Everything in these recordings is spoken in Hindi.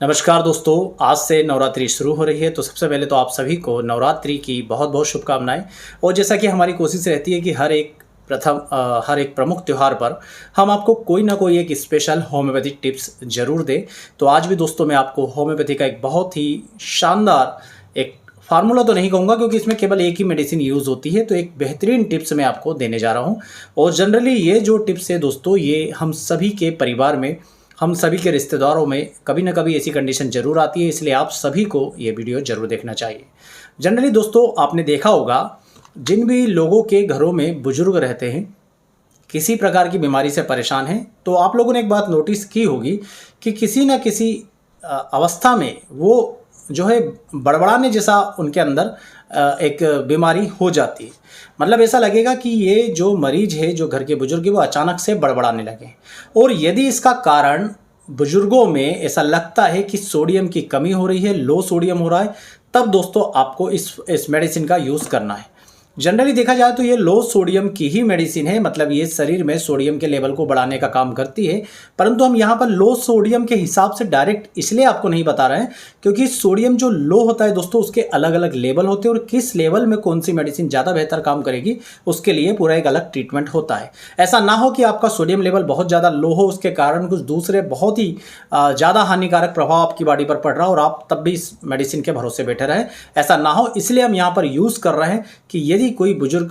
नमस्कार दोस्तों, आज से नवरात्रि शुरू हो रही है। तो सबसे पहले तो आप सभी को नवरात्रि की बहुत बहुत शुभकामनाएं। और जैसा कि हमारी कोशिश रहती है कि हर एक प्रमुख त्यौहार पर हम आपको कोई ना कोई एक स्पेशल होम्योपैथिक टिप्स जरूर दें। तो आज भी दोस्तों मैं आपको होम्योपैथी का एक बहुत ही शानदार एक फार्मूला तो नहीं कहूँगा क्योंकि इसमें केवल एक ही मेडिसिन यूज़ होती है, तो एक बेहतरीन टिप्स मैं आपको देने जा रहा हूँ। और जनरली ये जो टिप्स है दोस्तों, ये हम सभी के परिवार में, हम सभी के रिश्तेदारों में कभी ना कभी ऐसी कंडीशन ज़रूर आती है, इसलिए आप सभी को ये वीडियो ज़रूर देखना चाहिए। जनरली दोस्तों आपने देखा होगा, जिन भी लोगों के घरों में बुजुर्ग रहते हैं, किसी प्रकार की बीमारी से परेशान हैं, तो आप लोगों ने एक बात नोटिस की होगी कि किसी न किसी अवस्था में वो जो है बड़बड़ाने जैसा उनके अंदर एक बीमारी हो जाती है। मतलब ऐसा लगेगा कि ये जो मरीज है, जो घर के बुजुर्ग है, वो अचानक से बड़बड़ाने लगे। और यदि इसका कारण बुजुर्गों में ऐसा लगता है कि सोडियम की कमी हो रही है, लो सोडियम हो रहा है, तब दोस्तों आपको इस मेडिसिन का यूज़ करना है। जनरली देखा जाए तो ये लो सोडियम की ही मेडिसिन है, मतलब ये शरीर में सोडियम के लेवल को बढ़ाने का काम करती है। परंतु हम यहाँ पर लो सोडियम के हिसाब से डायरेक्ट इसलिए आपको नहीं बता रहे हैं क्योंकि सोडियम जो लो होता है दोस्तों, उसके अलग अलग लेवल होते हैं और किस लेवल में कौन सी मेडिसिन ज़्यादा बेहतर काम करेगी उसके लिए पूरा एक अलग ट्रीटमेंट होता है। ऐसा ना हो कि आपका सोडियम लेवल बहुत ज़्यादा लो हो, उसके कारण कुछ दूसरे बहुत ही ज़्यादा हानिकारक प्रभाव आपकी बॉडी पर पड़ रहा हो और आप तब भी इस मेडिसिन के भरोसे बैठे रहें। ऐसा ना हो, इसलिए हम यहाँ पर यूज़ कर रहे हैं कि यदि कोई बुजुर्ग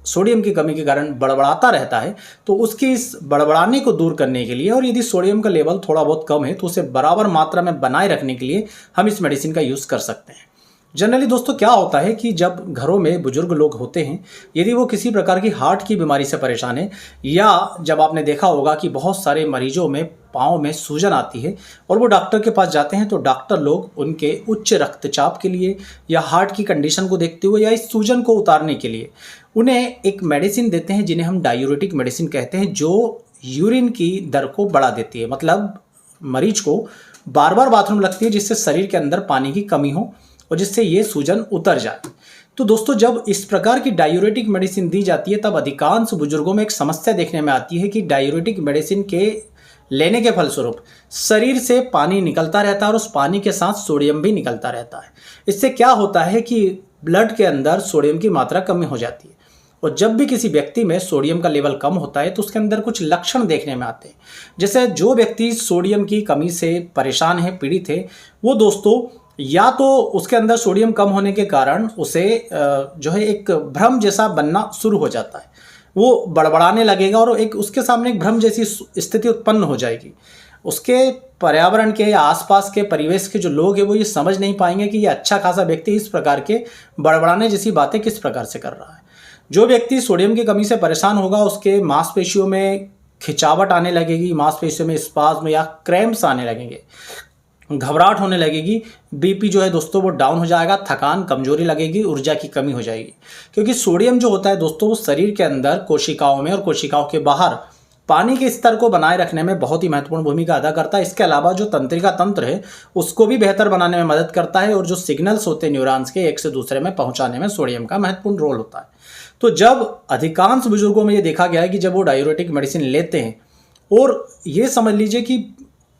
सोडियम की कमी के कारण बड़बड़ाता रहता है तो उसकी इस बड़बड़ाने को दूर करने के लिए, और यदि सोडियम का लेवल थोड़ा बहुत कम है तो उसे बराबर मात्रा में बनाए रखने के लिए हम इस मेडिसिन का यूज़ कर सकते हैं। जनरली दोस्तों क्या होता है कि जब घरों में बुजुर्ग लोग होते हैं, यदि वो किसी प्रकार की हार्ट की बीमारी से परेशान है, या जब आपने देखा होगा कि बहुत सारे मरीजों में पाँव में सूजन आती है और वो डॉक्टर के पास जाते हैं, तो डॉक्टर लोग उनके उच्च रक्तचाप के लिए या हार्ट की कंडीशन को देखते हुए या इस सूजन को उतारने के लिए उन्हें एक मेडिसिन देते हैं जिन्हें हम डायूरेटिक मेडिसिन कहते हैं, जो यूरिन की दर को बढ़ा देती है। मतलब मरीज को बार बार बाथरूम लगती है जिससे शरीर के अंदर पानी की कमी हो और जिससे ये सूजन उतर जाए। तो दोस्तों जब इस प्रकार की डायूरेटिक मेडिसिन दी जाती है तब अधिकांश बुजुर्गों में एक समस्या देखने में आती है कि डायूरेटिक मेडिसिन के लेने के फलस्वरूप शरीर से पानी निकलता रहता है और उस पानी के साथ सोडियम भी निकलता रहता है। इससे क्या होता है कि ब्लड के अंदर सोडियम की मात्रा कम हो जाती है, और जब भी किसी व्यक्ति में सोडियम का लेवल कम होता है तो उसके अंदर कुछ लक्षण देखने में आते हैं। जैसे जो व्यक्ति सोडियम की कमी से परेशान है, पीड़ित है, वो दोस्तों या तो उसके अंदर सोडियम कम होने के कारण उसे जो है एक भ्रम जैसा बनना शुरू हो जाता है, वो बड़बड़ाने लगेगा और एक उसके सामने एक भ्रम जैसी स्थिति उत्पन्न हो जाएगी। उसके पर्यावरण के या आसपास के परिवेश के जो लोग हैं वो ये समझ नहीं पाएंगे कि ये अच्छा खासा व्यक्ति इस प्रकार के बड़बड़ाने जैसी बातें किस प्रकार से कर रहा है। जो व्यक्ति सोडियम की कमी से परेशान होगा उसके मांसपेशियों में खिंचावट आने लगेगी, मांसपेशियों में स्पाज्म या क्रैम्प्स आने लगेंगे, घबराहट होने लगेगी, बीपी जो है दोस्तों वो डाउन हो जाएगा, थकान, कमजोरी लगेगी, ऊर्जा की कमी हो जाएगी। क्योंकि सोडियम जो होता है दोस्तों वो शरीर के अंदर कोशिकाओं में और कोशिकाओं के बाहर पानी के स्तर को बनाए रखने में बहुत ही महत्वपूर्ण भूमिका अदा करता है। इसके अलावा जो तंत्रिका तंत्र है उसको भी बेहतर बनाने में मदद करता है, और जो सिग्नल्स होते हैं न्यूरॉन्स के एक से दूसरे में पहुंचाने में सोडियम का महत्वपूर्ण रोल होता है। तो जब अधिकांश बुजुर्गों में ये देखा गया है कि जब वो डायूरेटिक मेडिसिन लेते हैं, और ये समझ लीजिए कि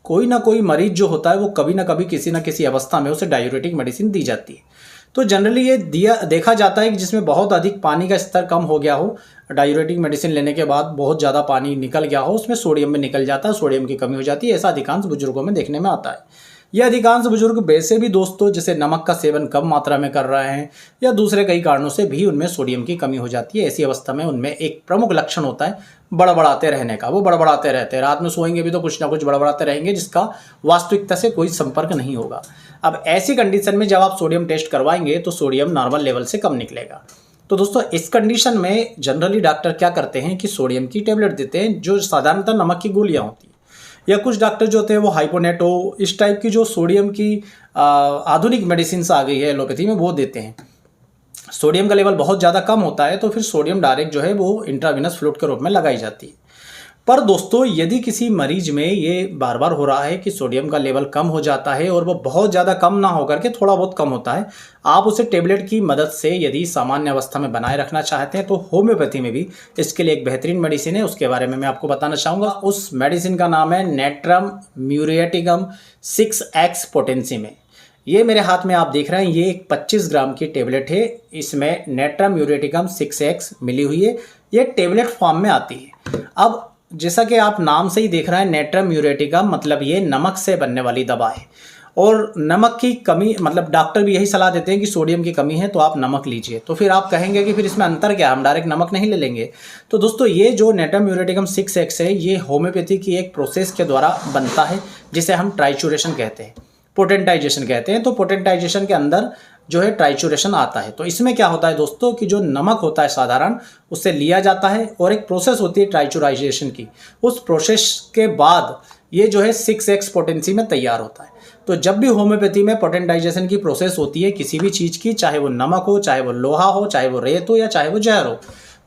कोई ना कोई मरीज जो होता है वो कभी ना कभी किसी ना किसी अवस्था में उसे डायूरेटिक मेडिसिन दी जाती है। तो जनरली ये देखा जाता है कि जिसमें बहुत अधिक पानी का स्तर कम हो गया हो, डायूरेटिक मेडिसिन लेने के बाद बहुत ज़्यादा पानी निकल गया हो, उसमें सोडियम में निकल जाता है, सोडियम की कमी हो जाती है। ऐसा अधिकांश बुजुर्गों में देखने में आता है। ये अधिकांश बुजुर्ग वैसे भी दोस्तों जैसे नमक का सेवन कम मात्रा में कर रहे हैं या दूसरे कई कारणों से भी उनमें सोडियम की कमी हो जाती है। ऐसी अवस्था में उनमें एक प्रमुख लक्षण होता है बड़बड़ाते रहने का। वो बड़बड़ाते रहते हैं, रात में सोएंगे भी तो कुछ ना कुछ बड़बड़ाते रहेंगे जिसका वास्तविकता से कोई संपर्क नहीं होगा। अब ऐसी कंडीशन में जब आप सोडियम टेस्ट करवाएंगे तो सोडियम नॉर्मल लेवल से कम निकलेगा। तो दोस्तों इस कंडीशन में जनरली डॉक्टर क्या करते हैं कि सोडियम की टेबलेट देते हैं, जो साधारणतः नमक की गोलियाँ होती हैं, या कुछ डॉक्टर जो होते हैं वो हाइपोनेटो, इस टाइप की जो सोडियम की आधुनिक मेडिसिन आ गई है एलोपैथी में, वो देते हैं। सोडियम का लेवल बहुत ज़्यादा कम होता है तो फिर सोडियम डायरेक्ट जो है वो इंट्रावेनस फ्लूइड के रूप में लगाई जाती है। पर दोस्तों यदि किसी मरीज में ये बार बार हो रहा है कि सोडियम का लेवल कम हो जाता है और वो बहुत ज़्यादा कम ना होकर के थोड़ा बहुत कम होता है, आप उसे टेबलेट की मदद से यदि सामान्य अवस्था में बनाए रखना चाहते हैं तो होम्योपैथी में भी इसके लिए एक बेहतरीन मेडिसिन है, उसके बारे में मैं आपको बताना चाहूँगा। उस मेडिसिन का नाम है नेट्रम म्यूरेटिकम 6x पोटेंसी में। ये मेरे हाथ में आप देख रहे हैं, ये एक 25 ग्राम की टेबलेट है। इसमें नेट्रम म्यूरेटिकम 6x मिली हुई है, ये टेबलेट फॉर्म में आती है। अब जैसा कि आप नाम से ही देख रहे हैं, नेट्रम म्यूरेटिकम मतलब ये नमक से बनने वाली दवा है। और नमक की कमी मतलब डॉक्टर भी यही सलाह देते हैं कि सोडियम की कमी है तो आप नमक लीजिए। तो फिर आप कहेंगे कि फिर इसमें अंतर क्या है, हम डायरेक्ट नमक नहीं ले लेंगे। तो दोस्तों ये जो नेट्रम म्यूरेटिकम 6x है, ये होम्योपैथी की एक प्रोसेस के द्वारा बनता है जिसे हम ट्राइचूरेशन कहते हैं, पोटेंटाइजेशन कहते हैं। तो पोटेंटाइजेशन के अंदर जो है ट्राइचूरेशन आता है। तो इसमें क्या होता है दोस्तों कि जो नमक होता है साधारण, उससे लिया जाता है और एक प्रोसेस होती है ट्राइचूराइजेशन की। उस प्रोसेस के बाद ये जो है 6x पोटेंसी में तैयार होता है। तो जब भी होम्योपैथी में पोटेंटाइजेशन की प्रोसेस होती है किसी भी चीज़ की, चाहे वो नमक हो, चाहे वो लोहा हो, चाहे वो रेत हो या चाहे वो जहर हो,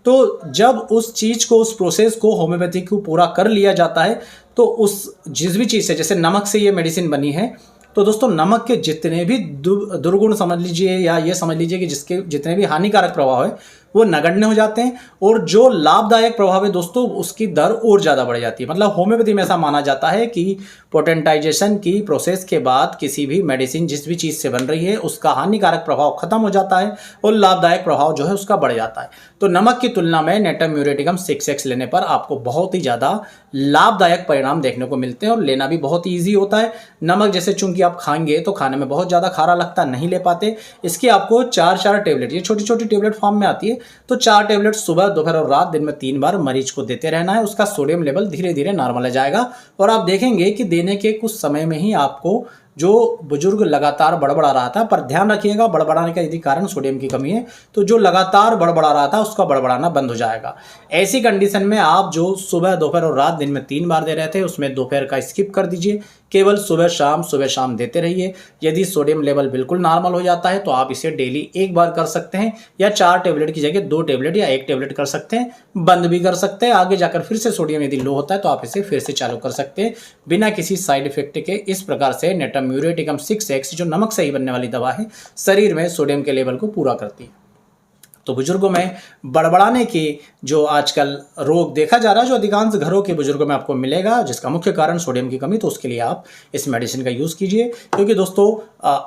तो जब उस चीज़ को, उस प्रोसेस को होम्योपैथी को पूरा कर लिया जाता है तो उस जिस भी चीज़ से, जैसे नमक से ये मेडिसिन बनी है, तो दोस्तों नमक के जितने भी दुर्गुण समझ लीजिए या ये समझ लीजिए कि जिसके जितने भी हानिकारक प्रभाव है वो नगण्य हो जाते हैं, और जो लाभदायक प्रभाव है दोस्तों उसकी दर और ज़्यादा बढ़ जाती है। मतलब होम्योपैथी में ऐसा माना जाता है कि पोटेंटाइजेशन की प्रोसेस के बाद किसी भी मेडिसिन जिस भी चीज़ से बन रही है उसका हानिकारक प्रभाव खत्म हो जाता है और लाभदायक प्रभाव जो है उसका बढ़ जाता है। तो नमक की तुलना में नेट्रम म्यूरेटिकम 6x लेने पर आपको बहुत ही ज़्यादा लाभदायक परिणाम देखने को मिलते हैं और लेना भी बहुत ईजी होता है। नमक जैसे चूंकि आप खाएंगे तो खाने में बहुत ज़्यादा खारा लगता, नहीं ले पाते। इसकी आपको 4 टेबलेट, ये छोटी छोटी टेबलेट फॉर्म में आती है, तो 4 टेबलेट सुबह, दोपहर और रात, दिन में 3 बार मरीज को देते रहना है। उसका सोडियम लेवल धीरे धीरे नॉर्मल हो जाएगा और आप देखेंगे कि देने के कुछ समय में ही आपको जो बुजुर्ग लगातार बड़बड़ा रहा था, पर ध्यान रखिएगा बड़बड़ाने का यदि कारण सोडियम की कमी है तो जो लगातार बड़बड़ा रहा था उसका बड़बड़ाना बंद हो जाएगा। ऐसी कंडीशन में आप जो सुबह, दोपहर और रात, दिन में 3 बार दे रहे थे उसमें दोपहर का स्किप कर दीजिए, केवल सुबह शाम देते रहिए। यदि सोडियम लेवल बिल्कुल नॉर्मल हो जाता है तो आप इसे डेली 1 बार कर सकते हैं, या 4 टेबलेट की जगह 2 टेबलेट या 1 टेबलेट कर सकते हैं, बंद भी कर सकते हैं। आगे जाकर फिर से सोडियम यदि लो होता है तो आप इसे फिर से चालू कर सकते हैं बिना किसी साइड इफेक्ट के। इस प्रकार से नेट्रम म्यूरेटिकम 6x जो नमक से ही बनने वाली दवा है, शरीर में सोडियम के लेवल को पूरा करती है। तो बुजुर्गों में बड़बड़ाने की जो आजकल रोग देखा जा रहा है, जो अधिकांश घरों के बुजुर्गों में आपको मिलेगा, जिसका मुख्य कारण सोडियम की कमी, तो उसके लिए आप इस मेडिसिन का यूज़ कीजिए। क्योंकि दोस्तों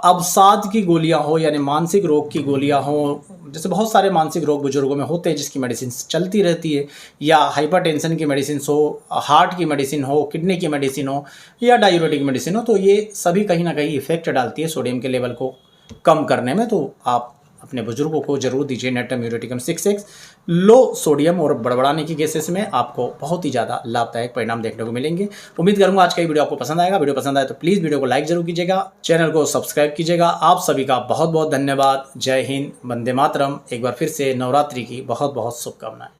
अवसाद की गोलियां हो यानी मानसिक रोग की गोलियां हो, जैसे बहुत सारे मानसिक रोग बुजुर्गों में होते हैं जिसकी मेडिसिन चलती रहती है, या हाइपरटेंशन की मेडिसिन हो, हार्ट की मेडिसिन हो, किडनी की मेडिसिन हो या डायबिटिक मेडिसिन हो, तो ये सभी कहीं ना कहीं इफेक्ट डालती है सोडियम के लेवल को कम करने में। तो आप अपने बुजुर्गों को जरूर दीजिए नेट्रम म्यूरेटिकम 6x। लो सोडियम और बड़बड़ाने की केसेस में आपको बहुत ही ज़्यादा लाभदायक परिणाम देखने को मिलेंगे। उम्मीद करूंगा आज का ये वीडियो आपको पसंद आएगा। वीडियो पसंद आए तो प्लीज़ वीडियो को लाइक जरूर कीजिएगा, चैनल को सब्सक्राइब कीजिएगा। आप सभी का बहुत बहुत धन्यवाद। जय हिंद, वंदे मातरम। एक बार फिर से नवरात्रि की बहुत बहुत शुभकामनाएं।